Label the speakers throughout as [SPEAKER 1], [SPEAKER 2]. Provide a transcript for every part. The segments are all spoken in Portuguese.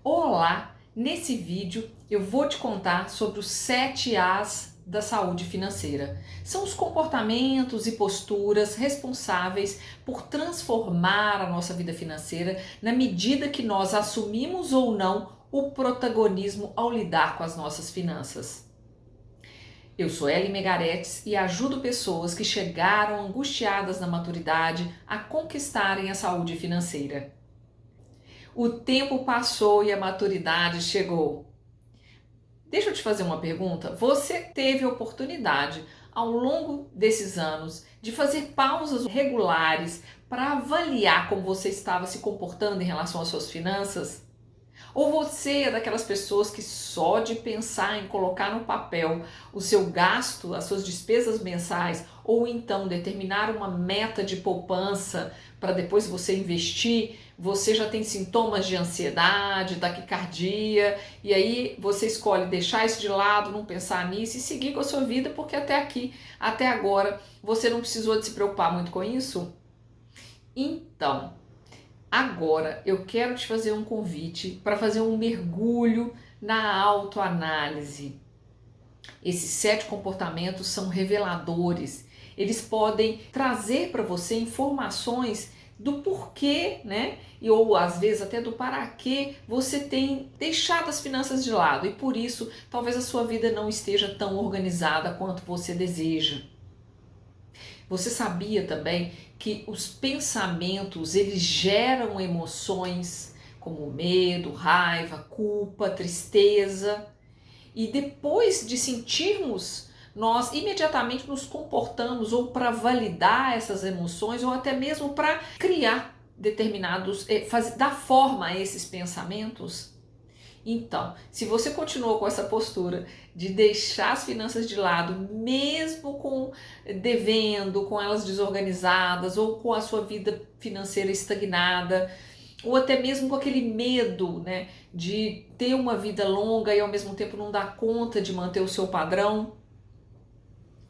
[SPEAKER 1] Olá! Nesse vídeo eu vou te contar sobre os 7 As da saúde financeira. São os comportamentos e posturas responsáveis por transformar a nossa vida financeira na medida que nós assumimos ou não o protagonismo ao lidar com as nossas finanças. Eu sou Ellen Megaretes e ajudo pessoas que chegaram angustiadas na maturidade a conquistarem a saúde financeira. O tempo passou e a maturidade chegou. Deixa eu te fazer uma pergunta. Você teve a oportunidade, ao longo desses anos, de fazer pausas regulares para avaliar como você estava se comportando em relação às suas finanças? Ou você é daquelas pessoas que só de pensar em colocar no papel o seu gasto, as suas despesas mensais, ou então determinar uma meta de poupança para depois você investir, você já tem sintomas de ansiedade, taquicardia, e aí você escolhe deixar isso de lado, não pensar nisso e seguir com a sua vida, porque até aqui, até agora, você não precisou de se preocupar muito com isso? Então, agora eu quero te fazer um convite para fazer um mergulho na autoanálise. Esses 7 comportamentos são reveladores. Eles podem trazer para você informações do porquê, né? Ou às vezes até do para que você tem deixado as finanças de lado e por isso talvez a sua vida não esteja tão organizada quanto você deseja. Você sabia também que os pensamentos, eles geram emoções como medo, raiva, culpa, tristeza, e depois de sentirmos, nós imediatamente nos comportamos ou para validar essas emoções ou até mesmo para criar determinados, dar forma a esses pensamentos. Então, se você continuou com essa postura de deixar as finanças de lado, mesmo com devendo, com elas desorganizadas ou com a sua vida financeira estagnada, ou até mesmo com aquele medo, né, de ter uma vida longa e ao mesmo tempo não dar conta de manter o seu padrão,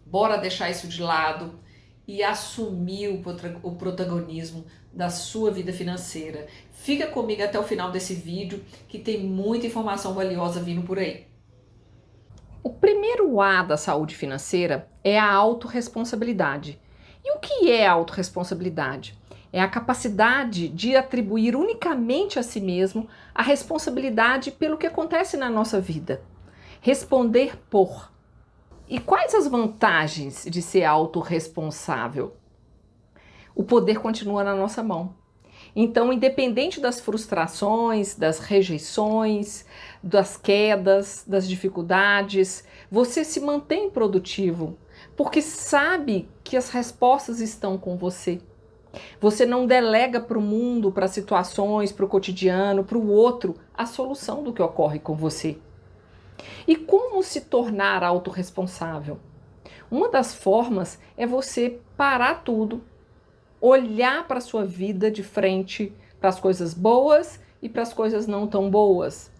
[SPEAKER 1] bora deixar isso de lado e assumir o protagonismo da sua vida financeira. Fica comigo até o final desse vídeo que tem muita informação valiosa vindo por aí. O primeiro A da saúde financeira é a autorresponsabilidade. E o que é a autorresponsabilidade? É a capacidade de atribuir unicamente a si mesmo a responsabilidade pelo que acontece na nossa vida. Responder por. E quais as vantagens de ser autorresponsável? O poder continua na nossa mão. Então, independente das frustrações, das rejeições, das quedas, das dificuldades, você se mantém produtivo, porque sabe que as respostas estão com você. Você não delega para o mundo, para as situações, para o cotidiano, para o outro, a solução do que ocorre com você. E como se tornar autorresponsável? Uma das formas é você parar tudo, olhar para a sua vida de frente, para as coisas boas e para as coisas não tão boas.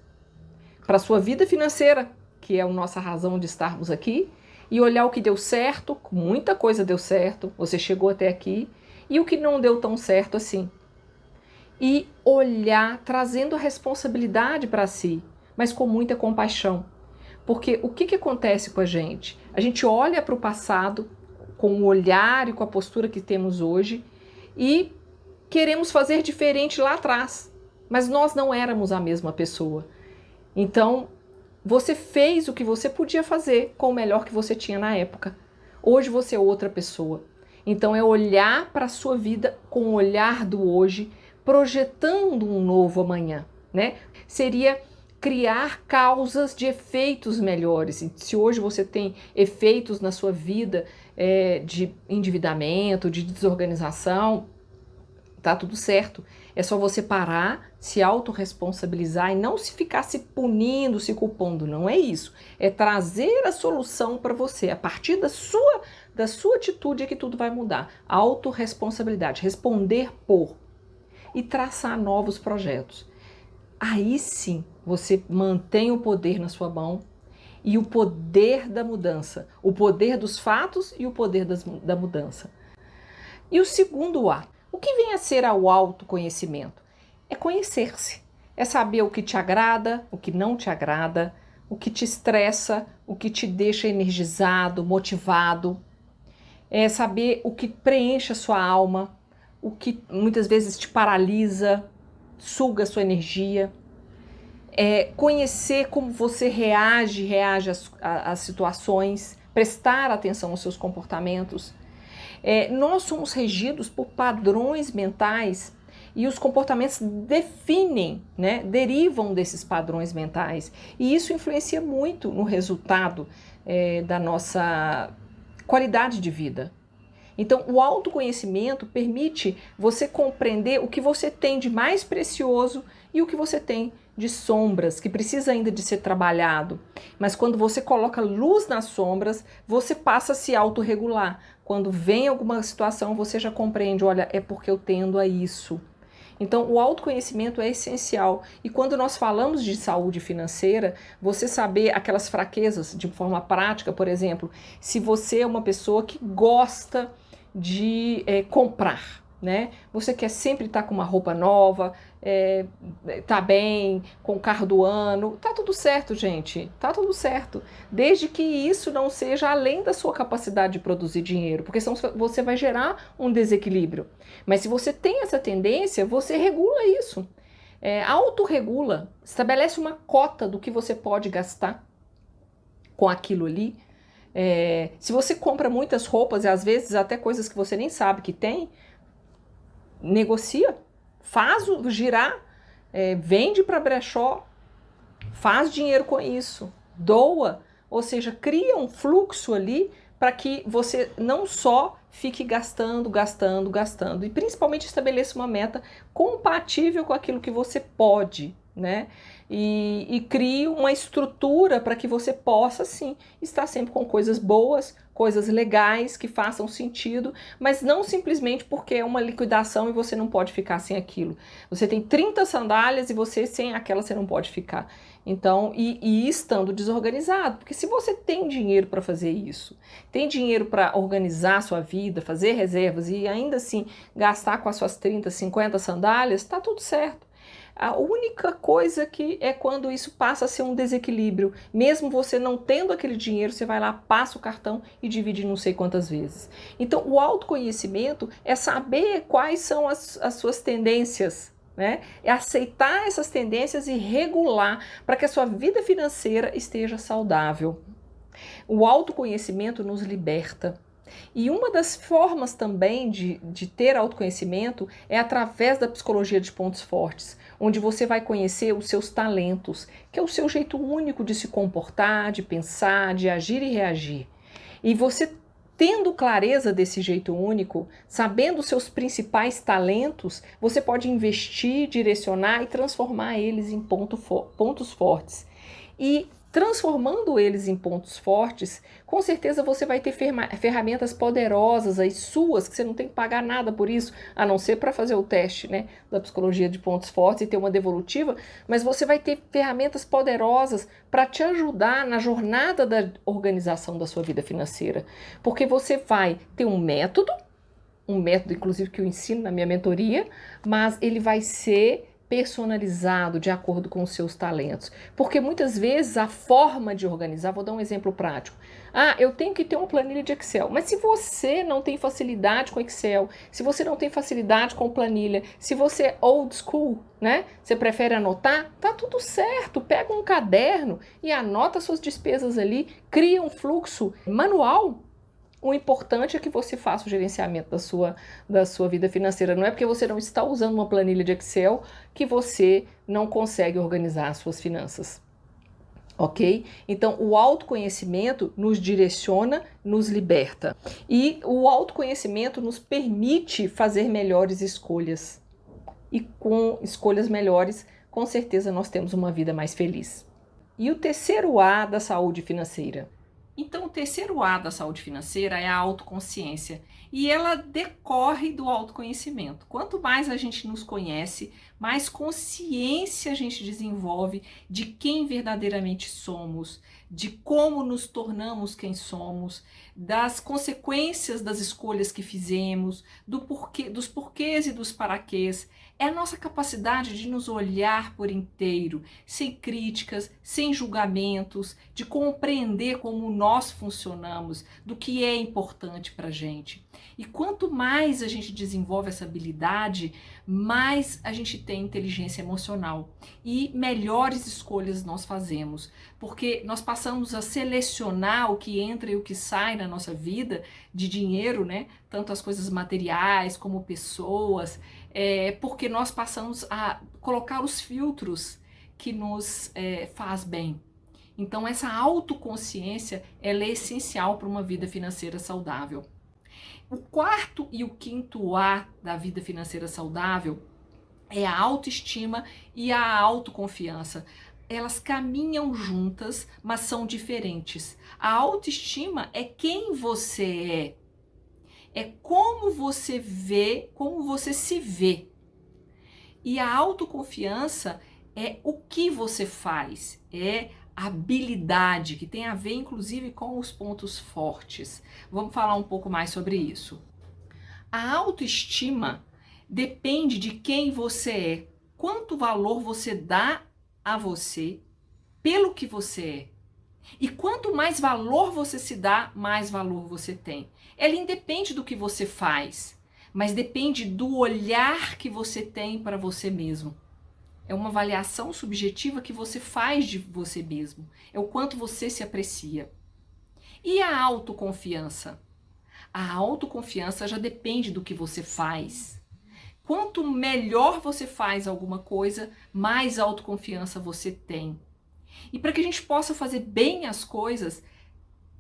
[SPEAKER 1] Para a sua vida financeira, que é a nossa razão de estarmos aqui, e olhar o que deu certo, muita coisa deu certo, você chegou até aqui, e o que não deu tão certo assim. E olhar trazendo a responsabilidade para si, mas com muita compaixão. Porque o que acontece com a gente? A gente olha para o passado com o olhar e com a postura que temos hoje e queremos fazer diferente lá atrás, mas nós não éramos a mesma pessoa. Então, você fez o que você podia fazer com o melhor que você tinha na época. Hoje você é outra pessoa. Então, é olhar para a sua vida com o olhar do hoje, projetando um novo amanhã, né? Seria criar causas de efeitos melhores. Se hoje você tem efeitos na sua vida de endividamento, de desorganização, tá tudo certo. É só você parar, se autorresponsabilizar e não se ficar se punindo, se culpando. Não é isso. É trazer a solução para você. A partir da sua atitude é que tudo vai mudar. Autorresponsabilidade, responder por e traçar novos projetos. Aí sim, você mantém o poder na sua mão e o poder da mudança, o poder dos fatos e o poder da mudança. E o segundo A, o que vem a ser o autoconhecimento? É conhecer-se, É saber o que te agrada, o que não te agrada, o que te estressa, o que te deixa energizado, motivado. É saber o que preenche a sua alma, o que muitas vezes te paralisa, suga a sua energia. É conhecer como você reage às situações, prestar atenção aos seus comportamentos. Nós somos regidos por padrões mentais e os comportamentos definem, né, derivam desses padrões mentais. E isso influencia muito no resultado da nossa qualidade de vida. Então, o autoconhecimento permite você compreender o que você tem de mais precioso e o que você tem de sombras, que precisa ainda de ser trabalhado. Mas quando você coloca luz nas sombras, você passa a se autorregular. Quando vem alguma situação, você já compreende, olha, é porque eu tendo a isso. Então, o autoconhecimento é essencial. E quando nós falamos de saúde financeira, você saber aquelas fraquezas de forma prática, por exemplo, se você é uma pessoa que gosta de comprar, né? Você quer sempre estar com uma roupa nova, tá bem, com o carro do ano, tá tudo certo, gente, tá tudo certo, desde que isso não seja além da sua capacidade de produzir dinheiro, porque senão você vai gerar um desequilíbrio. Mas se você tem essa tendência, você regula isso, autorregula, estabelece uma cota do que você pode gastar com aquilo ali. Se você compra muitas roupas e às vezes até coisas que você nem sabe que tem, negocia, faz girar, vende para brechó, faz dinheiro com isso, doa, ou seja, cria um fluxo ali para que você não só fique gastando, e principalmente estabeleça uma meta compatível com aquilo que você pode, né? E crie uma estrutura para que você possa, sim, estar sempre com coisas boas, coisas legais, que façam sentido, mas não simplesmente porque é uma liquidação e você não pode ficar sem aquilo. Você tem 30 sandálias e você sem aquela você não pode ficar. Então, e estando desorganizado, porque se você tem dinheiro para fazer isso, tem dinheiro para organizar a sua vida, fazer reservas e ainda assim gastar com as suas 30, 50 sandálias, está tudo certo. A única coisa que é quando isso passa a ser um desequilíbrio. Mesmo você não tendo aquele dinheiro, você vai lá, passa o cartão e divide não sei quantas vezes. Então, o autoconhecimento é saber quais são as suas tendências, né? É aceitar essas tendências e regular para que a sua vida financeira esteja saudável. O autoconhecimento nos liberta. E uma das formas também de ter autoconhecimento é através da psicologia de pontos fortes, onde você vai conhecer os seus talentos, que é o seu jeito único de se comportar, de pensar, de agir e reagir. E você tendo clareza desse jeito único, sabendo os seus principais talentos, você pode investir, direcionar e transformar eles em pontos fortes. E transformando eles em pontos fortes, com certeza você vai ter ferramentas poderosas aí suas, que você não tem que pagar nada por isso, a não ser para fazer o teste, né, da psicologia de pontos fortes e ter uma devolutiva, mas você vai ter ferramentas poderosas para te ajudar na jornada da organização da sua vida financeira, porque você vai ter um método inclusive que eu ensino na minha mentoria, mas ele vai ser personalizado de acordo com os seus talentos. Porque muitas vezes a forma de organizar, vou dar um exemplo prático. Eu tenho que ter uma planilha de Excel. Mas se você não tem facilidade com Excel, se você não tem facilidade com planilha, se você é old school, né? Você prefere anotar, tá tudo certo. Pega um caderno e anota suas despesas ali, cria um fluxo manual. O importante é que você faça o gerenciamento da sua vida financeira. Não é porque você não está usando uma planilha de Excel que você não consegue organizar as suas finanças. Ok? Então, o autoconhecimento nos direciona, nos liberta. E o autoconhecimento nos permite fazer melhores escolhas. E com escolhas melhores, com certeza nós temos uma vida mais feliz. E o terceiro A da saúde financeira? Então, o terceiro A da saúde financeira é a autoconsciência e ela decorre do autoconhecimento. Quanto mais a gente nos conhece, mais consciência a gente desenvolve de quem verdadeiramente somos, de como nos tornamos quem somos, das consequências das escolhas que fizemos, dos porquês e dos paraquês. É a nossa capacidade de nos olhar por inteiro, sem críticas, sem julgamentos, de compreender como nós funcionamos, do que é importante para a gente. E quanto mais a gente desenvolve essa habilidade, mais a gente tem inteligência emocional e melhores escolhas nós fazemos, porque nós passamos a selecionar o que entra e o que sai na nossa vida de dinheiro, né? Tanto as coisas materiais como pessoas, porque nós passamos a colocar os filtros que nos faz bem. Então essa autoconsciência ela é essencial para uma vida financeira saudável. O quarto e o quinto A da vida financeira saudável é a autoestima e a autoconfiança. Elas caminham juntas, mas são diferentes. A autoestima é quem você é como você vê, como você se vê. E a autoconfiança é o que você faz, é habilidade, que tem a ver inclusive com os pontos fortes. Vamos falar um pouco mais sobre isso. A autoestima depende de quem você é, quanto valor você dá a você pelo que você é. E quanto mais valor você se dá, mais valor você tem. Ela independe do que você faz, mas depende do olhar que você tem para você mesmo. É uma avaliação subjetiva que você faz de você mesmo. É o quanto você se aprecia. E a autoconfiança? A autoconfiança já depende do que você faz. Quanto melhor você faz alguma coisa, mais autoconfiança você tem. E para que a gente possa fazer bem as coisas,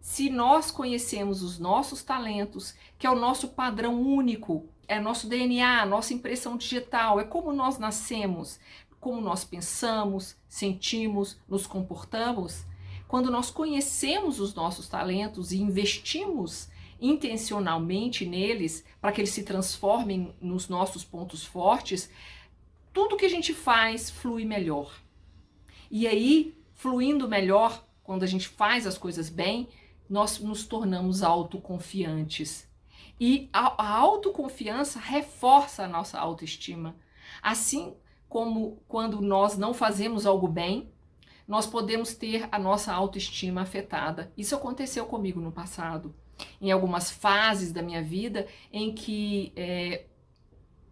[SPEAKER 1] se nós conhecemos os nossos talentos, que é o nosso padrão único, é nosso DNA, nossa impressão digital, é como nós nascemos, como nós pensamos, sentimos, nos comportamos. Quando nós conhecemos os nossos talentos e investimos intencionalmente neles, para que eles se transformem nos nossos pontos fortes, tudo que a gente faz flui melhor. E aí, fluindo melhor, quando a gente faz as coisas bem, nós nos tornamos autoconfiantes. E a autoconfiança reforça a nossa autoestima. Assim como quando nós não fazemos algo bem, nós podemos ter a nossa autoestima afetada. Isso aconteceu comigo no passado, em algumas fases da minha vida em que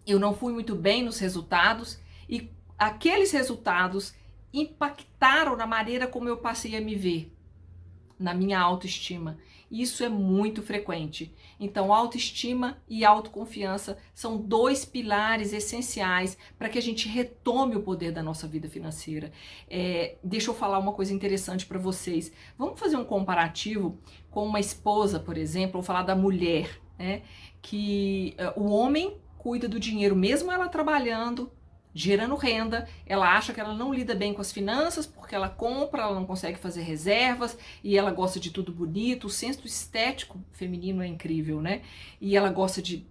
[SPEAKER 1] eu não fui muito bem nos resultados e aqueles resultados impactaram na maneira como eu passei a me ver, na minha autoestima. Isso é muito frequente. Então, autoestima e autoconfiança são dois pilares essenciais para que a gente retome o poder da nossa vida financeira. Deixa eu falar uma coisa interessante para vocês. Vamos fazer um comparativo com uma esposa, por exemplo, ou falar da mulher, né? Que o homem cuida do dinheiro, mesmo ela trabalhando, gerando renda, ela acha que ela não lida bem com as finanças porque ela compra, ela não consegue fazer reservas e ela gosta de tudo bonito, o senso estético feminino é incrível, né? E ela gosta de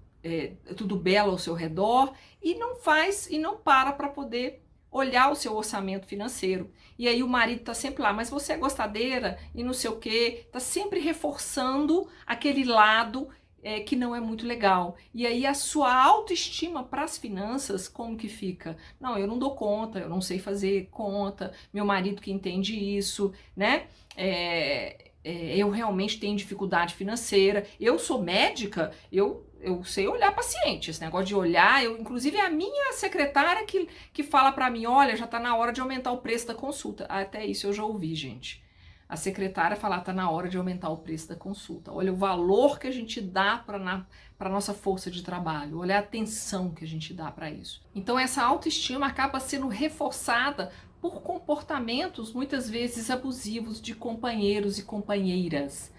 [SPEAKER 1] tudo belo ao seu redor e não faz e não para poder olhar o seu orçamento financeiro. E aí o marido tá sempre lá, mas você é gostadeira e não sei o quê, tá sempre reforçando aquele lado que não é muito legal. E aí a sua autoestima para as finanças, como que fica? Não, eu não dou conta, eu não sei fazer conta, meu marido que entende isso, né? Eu realmente tenho dificuldade financeira, eu sou médica, eu sei olhar paciente, esse negócio de olhar, inclusive é a minha secretária que fala para mim, olha, já tá na hora de aumentar o preço da consulta. Até isso eu já ouvi, gente. A secretária falar, tá na hora de aumentar o preço da consulta. Olha o valor que a gente dá para nossa força de trabalho. Olha a atenção que a gente dá para isso. Então essa autoestima acaba sendo reforçada por comportamentos muitas vezes abusivos de companheiros e companheiras,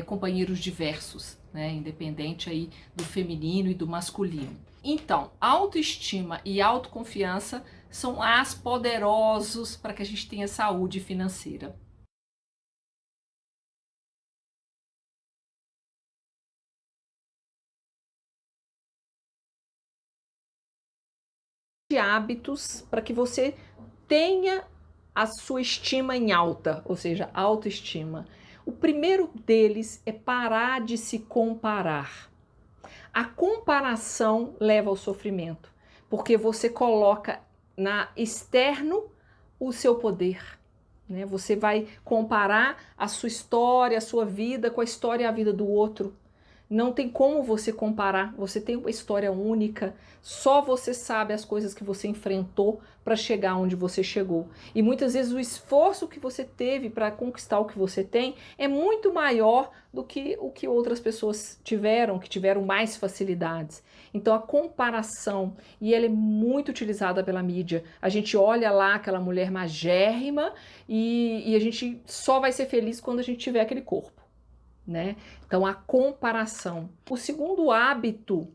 [SPEAKER 1] companheiros diversos, né? Independente aí do feminino e do masculino. Então, autoestima e autoconfiança são as poderosos para que a gente tenha saúde financeira. De hábitos para que você tenha a sua estima em alta, ou seja, autoestima. O primeiro deles é parar de se comparar. A comparação leva ao sofrimento, porque você coloca na externo o seu poder, né? Você vai comparar a sua história, a sua vida com a história e a vida do outro. Não tem como você comparar, você tem uma história única, só você sabe as coisas que você enfrentou para chegar onde você chegou. E muitas vezes o esforço que você teve para conquistar o que você tem é muito maior do que o que outras pessoas tiveram, que tiveram mais facilidades. Então a comparação, e ela é muito utilizada pela mídia, a gente olha lá aquela mulher magérrima e a gente só vai ser feliz quando a gente tiver aquele corpo, né? Então a comparação. O segundo hábito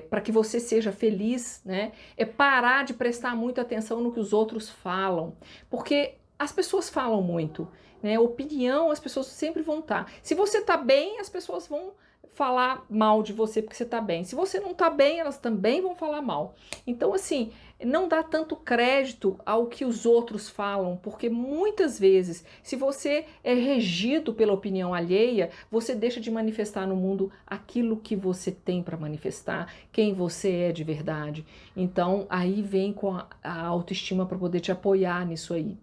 [SPEAKER 1] para que você seja feliz, né, é parar de prestar muita atenção no que os outros falam, porque as pessoas falam muito, né? Opinião, as pessoas sempre vão estar. Se você está bem, as pessoas vão falar mal de você porque você está bem. Se você não está bem, elas também vão falar mal. Então, assim, não dá tanto crédito ao que os outros falam, porque muitas vezes, se você é regido pela opinião alheia, você deixa de manifestar no mundo aquilo que você tem para manifestar, quem você é de verdade. Então, aí vem com a autoestima para poder te apoiar nisso aí.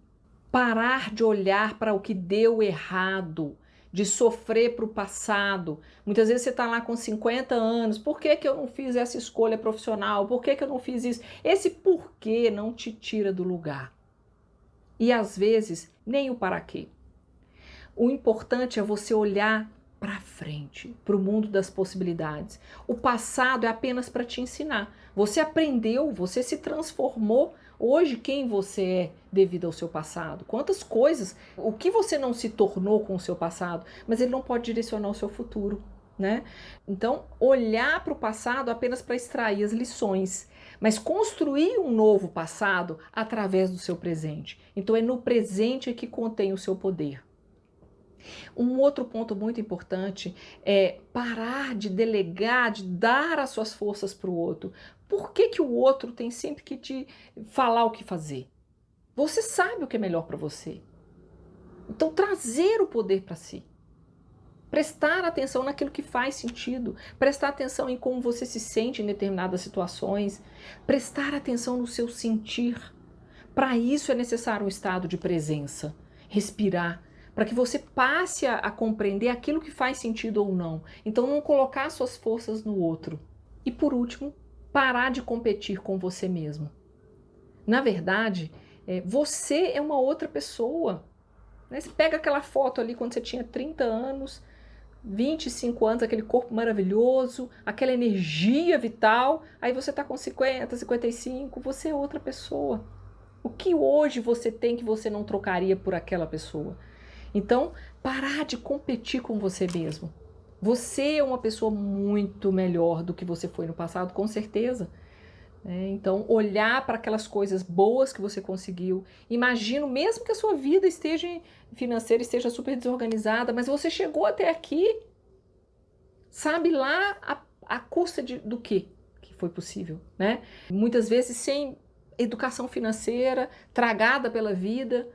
[SPEAKER 1] Parar de olhar para o que deu errado, de sofrer para o passado. Muitas vezes você está lá com 50 anos, por que eu não fiz essa escolha profissional? Por que eu não fiz isso? Esse porquê não te tira do lugar. E às vezes, nem o para quê. O importante é você olhar para frente, para o mundo das possibilidades. O passado é apenas para te ensinar. Você aprendeu, você se transformou. Hoje, quem você é devido ao seu passado? Quantas coisas, o que você não se tornou com o seu passado, mas ele não pode direcionar o seu futuro, né? Então, olhar para o passado apenas para extrair as lições, mas construir um novo passado através do seu presente. Então, é no presente que contém o seu poder. Um outro ponto muito importante é parar de delegar, de dar as suas forças para o outro. Por que o outro tem sempre que te falar o que fazer? Você sabe o que é melhor para você. Então, trazer o poder para si. Prestar atenção naquilo que faz sentido. Prestar atenção em como você se sente em determinadas situações. Prestar atenção no seu sentir. Para isso é necessário um estado de presença. Respirar. Para que você passe a compreender aquilo que faz sentido ou não. Então, não colocar suas forças no outro. E por último, parar de competir com você mesmo. Na verdade, você é uma outra pessoa. Né? Você pega aquela foto ali quando você tinha 30 anos, 25 anos, aquele corpo maravilhoso, aquela energia vital, aí você está com 50, 55, você é outra pessoa. O que hoje você tem que você não trocaria por aquela pessoa? Então, parar de competir com você mesmo. Você é uma pessoa muito melhor do que você foi no passado, com certeza. Então, olhar para aquelas coisas boas que você conseguiu. Imagino, mesmo que a sua vida financeira esteja super desorganizada, mas você chegou até aqui, sabe lá a custa do que foi possível, né? Muitas vezes sem educação financeira, tragada pela vida,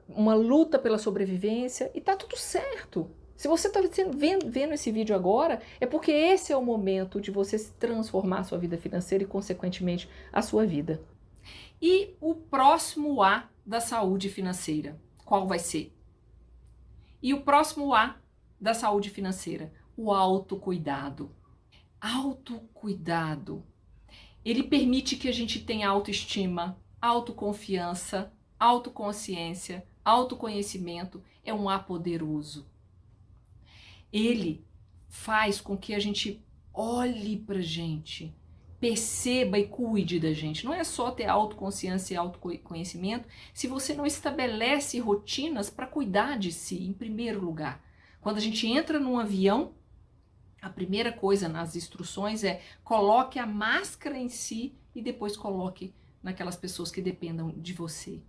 [SPEAKER 1] uma luta pela sobrevivência, e tá tudo certo. Se você está vendo esse vídeo agora, é porque esse é o momento de você transformar a sua vida financeira e, consequentemente, a sua vida. E o próximo A da saúde financeira, qual vai ser? E o próximo A da saúde financeira, o autocuidado. Autocuidado. Ele permite que a gente tenha autoestima, autoconfiança, autoconsciência, autoconhecimento. É um A poderoso. Ele faz com que a gente olhe pra gente, perceba e cuide da gente. Não é só ter autoconsciência e autoconhecimento se você não estabelece rotinas para cuidar de si, em primeiro lugar. Quando a gente entra num avião, a primeira coisa nas instruções é coloque a máscara em si e depois coloque naquelas pessoas que dependam de você.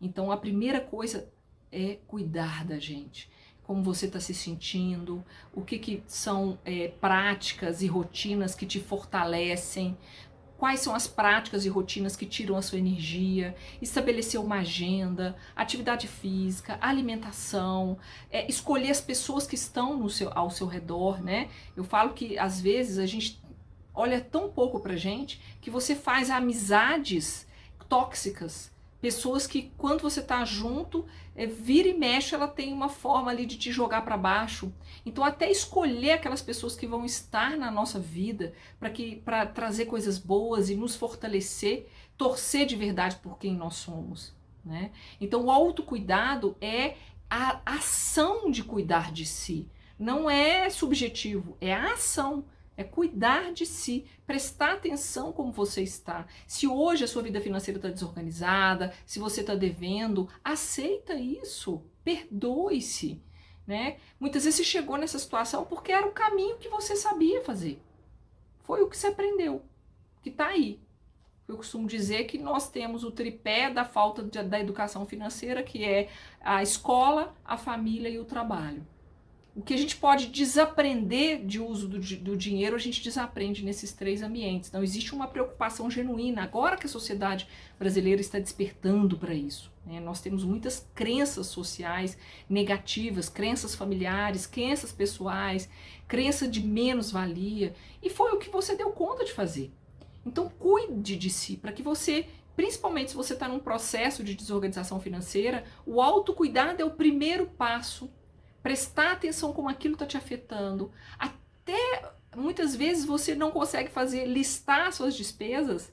[SPEAKER 1] Então, a primeira coisa é cuidar da gente. Como você está se sentindo, o que são práticas e rotinas que te fortalecem, quais são as práticas e rotinas que tiram a sua energia, estabelecer uma agenda, atividade física, alimentação, escolher as pessoas que estão ao seu redor, né? Eu falo que às vezes a gente olha tão pouco pra gente que você faz amizades tóxicas. Pessoas que, quando você tá junto, vira e mexe, ela tem uma forma ali de te jogar para baixo. Então, até escolher aquelas pessoas que vão estar na nossa vida para trazer coisas boas e nos fortalecer, torcer de verdade por quem nós somos, né? Então, o autocuidado é a ação de cuidar de si. Não é subjetivo, é a ação. É cuidar de si, prestar atenção como você está. Se hoje a sua vida financeira está desorganizada, se você está devendo, aceita isso, perdoe-se, né? Muitas vezes você chegou nessa situação porque era o caminho que você sabia fazer. Foi o que você aprendeu, que está aí. Eu costumo dizer que nós temos o tripé da falta da educação financeira, que é a escola, a família e o trabalho. O que a gente pode desaprender de uso do dinheiro, a gente desaprende nesses três ambientes. Então, existe uma preocupação genuína, agora que a sociedade brasileira está despertando para isso, né? Nós temos muitas crenças sociais negativas, crenças familiares, crenças pessoais, crença de menos-valia, e foi o que você deu conta de fazer. Então, cuide de si, para que você, principalmente se você está num processo de desorganização financeira, o autocuidado é o primeiro passo. Prestar atenção como aquilo está te afetando. Até muitas vezes você não consegue listar suas despesas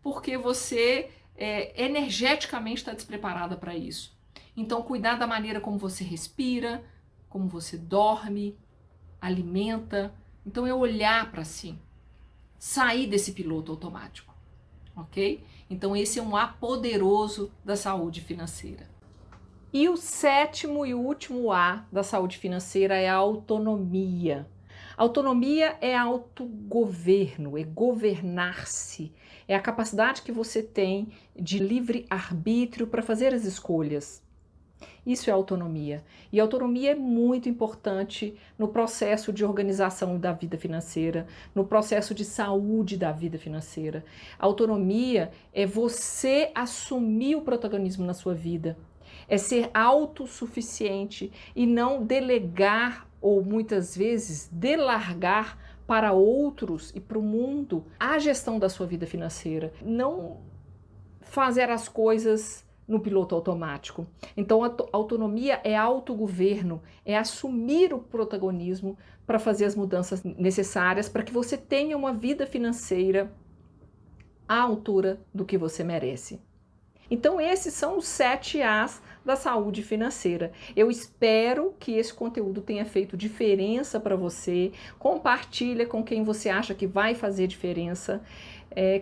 [SPEAKER 1] porque você energeticamente está despreparada para isso. Então, cuidar da maneira como você respira, como você dorme, alimenta. Então, é olhar para si, sair desse piloto automático, ok? Então, esse é um A poderoso da saúde financeira. E o sétimo e último A da saúde financeira é a autonomia. Autonomia é autogoverno, é governar-se, é a capacidade que você tem de livre arbítrio para fazer as escolhas. Isso é autonomia. E autonomia é muito importante no processo de organização da vida financeira, no processo de saúde da vida financeira. Autonomia é você assumir o protagonismo na sua vida. É ser autossuficiente e não delegar ou muitas vezes delargar para outros e para o mundo a gestão da sua vida financeira. Não fazer as coisas no piloto automático. Então, a autonomia é autogoverno, é assumir o protagonismo para fazer as mudanças necessárias para que você tenha uma vida financeira à altura do que você merece. Então, esses são os 7 As da saúde financeira. Eu espero que esse conteúdo tenha feito diferença para você. Compartilha com quem você acha que vai fazer diferença.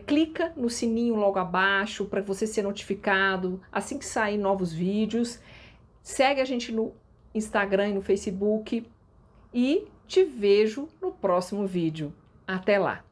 [SPEAKER 1] Clica no sininho logo abaixo para você ser notificado assim que sair novos vídeos. Segue a gente no Instagram e no Facebook. E te vejo no próximo vídeo. Até lá!